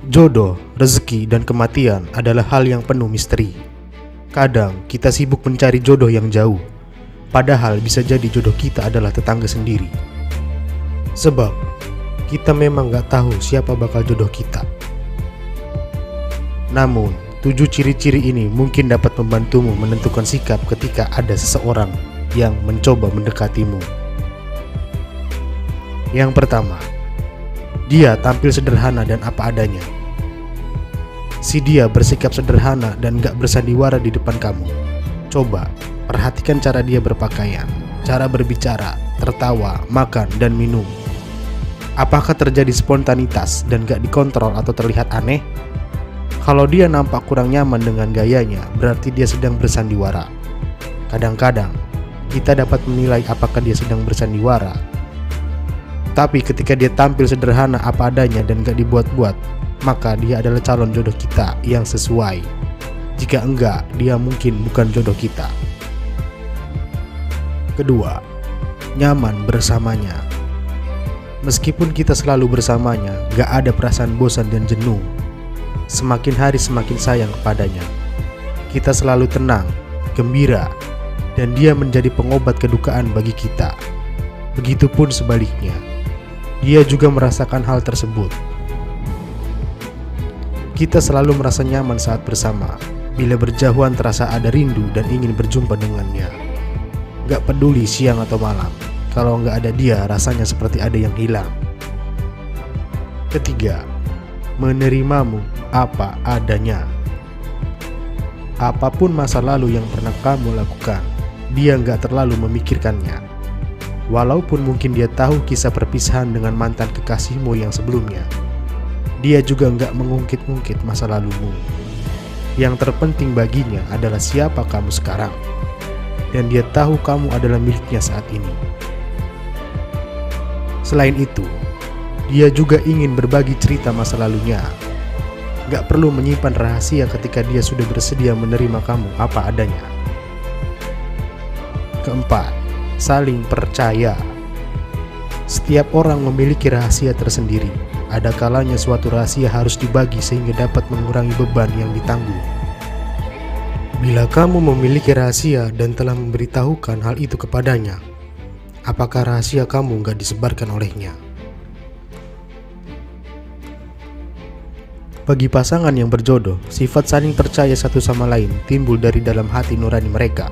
Jodoh, rezeki, dan kematian adalah hal yang penuh misteri. Kadang kita sibuk mencari jodoh yang jauh, padahal bisa jadi jodoh kita adalah tetangga sendiri. Sebab kita memang gak tahu siapa bakal jodoh kita. Namun, 7 ciri-ciri ini mungkin dapat membantumu menentukan sikap ketika ada seseorang yang mencoba mendekatimu. Yang pertama, dia tampil sederhana dan apa adanya. Si dia bersikap sederhana dan gak bersandiwara di depan kamu. Coba perhatikan cara dia berpakaian, cara berbicara, tertawa, makan, dan minum. Apakah terjadi spontanitas dan gak dikontrol atau terlihat aneh? Kalau dia nampak kurang nyaman dengan gayanya, berarti dia sedang bersandiwara. Kadang-kadang kita dapat menilai apakah dia sedang bersandiwara. Tapi ketika dia tampil sederhana apa adanya dan gak dibuat-buat, maka dia adalah calon jodoh kita yang sesuai. Jika enggak, dia mungkin bukan jodoh kita. Kedua, nyaman bersamanya. Meskipun kita selalu bersamanya, gak ada perasaan bosan dan jenuh. Semakin hari semakin sayang kepadanya. Kita selalu tenang, gembira, dan dia menjadi pengobat kedukaan bagi kita. Begitupun sebaliknya, dia juga merasakan hal tersebut. Kita selalu merasa nyaman saat bersama. Bila berjauhan terasa ada rindu dan ingin berjumpa dengannya. Gak peduli siang atau malam, kalau gak ada dia rasanya seperti ada yang hilang. Ketiga, menerimamu apa adanya. Apapun masa lalu yang pernah kamu lakukan, dia gak terlalu memikirkannya. Walaupun mungkin dia tahu kisah perpisahan dengan mantan kekasihmu yang sebelumnya, dia juga gak mengungkit-ungkit masa lalumu. Yang terpenting baginya adalah siapa kamu sekarang, dan dia tahu kamu adalah miliknya saat ini. Selain itu, dia juga ingin berbagi cerita masa lalunya. Gak perlu menyimpan rahasia ketika dia sudah bersedia menerima kamu apa adanya. Keempat, saling percaya. Setiap orang memiliki rahasia tersendiri. Ada kalanya suatu rahasia harus dibagi sehingga dapat mengurangi beban yang ditanggung. Bila kamu memiliki rahasia dan telah memberitahukan hal itu kepadanya, apakah rahasia kamu gak disebarkan olehnya? Bagi pasangan yang berjodoh, sifat saling percaya satu sama lain timbul dari dalam hati nurani mereka.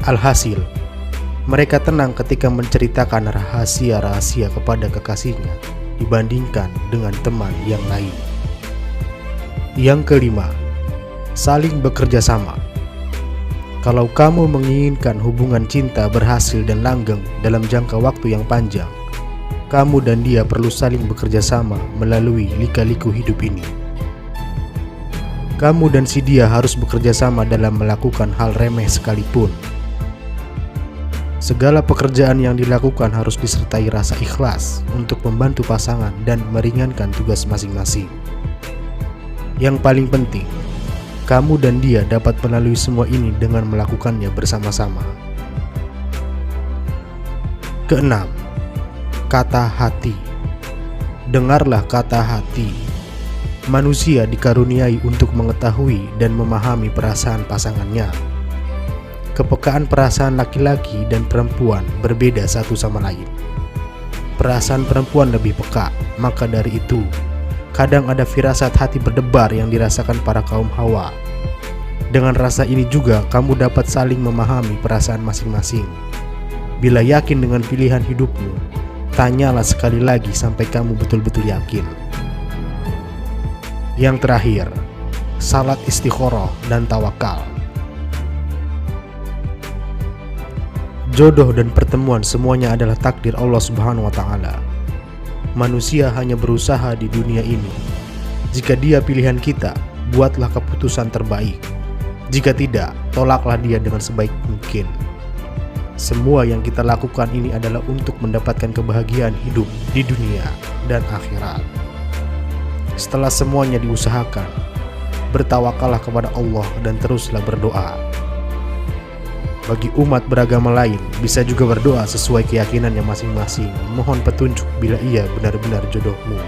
Alhasil, mereka tenang ketika menceritakan rahasia-rahasia kepada kekasihnya dibandingkan dengan teman yang lain. Yang kelima, saling bekerja sama. Kalau kamu menginginkan hubungan cinta berhasil dan langgeng dalam jangka waktu yang panjang, kamu dan dia perlu saling bekerja sama melalui lika-liku hidup ini. Kamu dan si dia harus bekerja sama dalam melakukan hal remeh sekalipun. Segala pekerjaan yang dilakukan harus disertai rasa ikhlas untuk membantu pasangan dan meringankan tugas masing-masing. Yang paling penting, kamu dan dia dapat melalui semua ini dengan melakukannya bersama-sama. Keenam, kata hati. Dengarlah kata hati. Manusia dikaruniai untuk mengetahui dan memahami perasaan pasangannya. Kepekaan perasaan laki-laki dan perempuan berbeda satu sama lain. Perasaan perempuan lebih peka, maka dari itu, kadang ada firasat hati berdebar yang dirasakan para kaum Hawa. Dengan rasa ini juga kamu dapat saling memahami perasaan masing-masing. Bila yakin dengan pilihan hidupmu, tanyalah sekali lagi sampai kamu betul-betul yakin. Yang terakhir, salat istikharah dan tawakal. Jodoh dan pertemuan semuanya adalah takdir Allah Subhanahu wa Ta'ala. Manusia hanya berusaha di dunia ini. Jika dia pilihan kita, buatlah keputusan terbaik. Jika tidak, tolaklah dia dengan sebaik mungkin. Semua yang kita lakukan ini adalah untuk mendapatkan kebahagiaan hidup di dunia dan akhirat. Setelah semuanya diusahakan, bertawakallah kepada Allah dan teruslah berdoa. Bagi umat beragama lain, bisa juga berdoa sesuai keyakinannya masing-masing. Mohon petunjuk bila ia benar-benar jodohmu.